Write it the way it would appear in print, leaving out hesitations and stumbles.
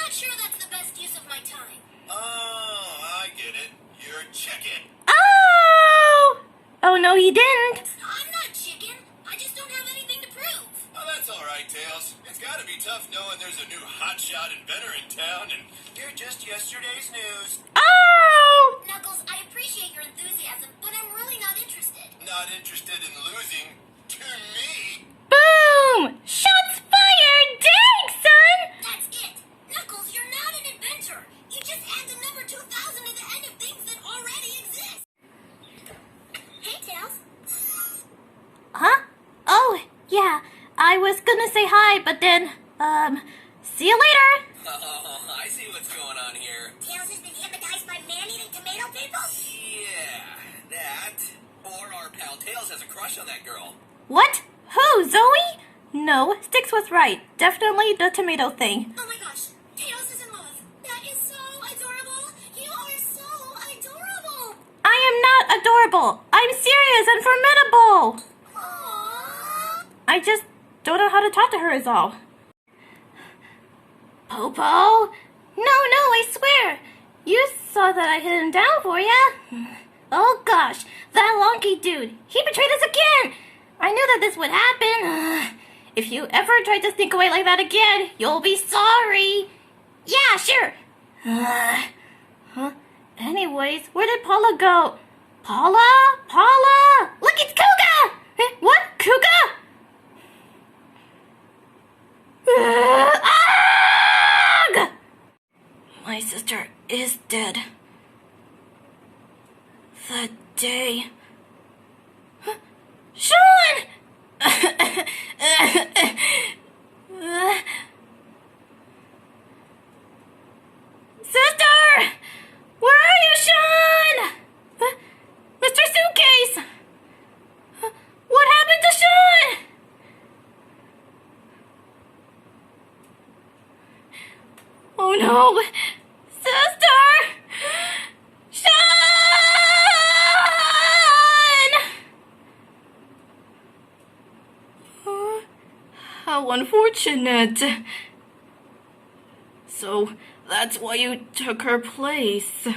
not sure that's the best use of my time. Oh, I get it. You're chicken. Oh! Oh, no, he didn't. I'm not chicken. I just don't have anything to prove. Oh, that's all right, Tails. It's gotta be tough knowing there's a new hotshot inventor in town, and you're just yesterday's news. Oh! Knuckles, I appreciate your enthusiasm, but I'm really not interested. Not interested in losing to me. Boom! Shots fired! Dang, son! That's it. Knuckles, you're not an inventor. You just add the number 2000 to the end of things that already exist. Hey, Tails. Huh? Oh, yeah. I was gonna say hi, but then, see you later. Oh, I see what's going on here. Tails has been hypnotized by man-eating tomato people? Yeah, that. Or our pal Tails has a crush on that girl. What? Who, Zoe? No, Styx was right. Definitely the tomato thing. Oh my gosh, Tails is in love. That is so adorable. You are so adorable. I am not adorable. I'm serious and formidable. Aww. I just don't know how to talk to her is all. Popo? No, I swear. You saw that I hit him down for ya. Oh gosh, that Lonky dude. He betrayed us again. I knew that this would happen. If you ever try to sneak away like that again, you'll be sorry. Yeah, sure. Huh? Anyways, where did Paula go? Paula! Look, it's Kuga! What? Kuga? Ugh! My sister is dead. That day. Sean! Sister! Where are you, Sean? Mr. Suitcase! What happened to Sean? Oh no! Sister! Sean! How unfortunate. So, that's why you took her place.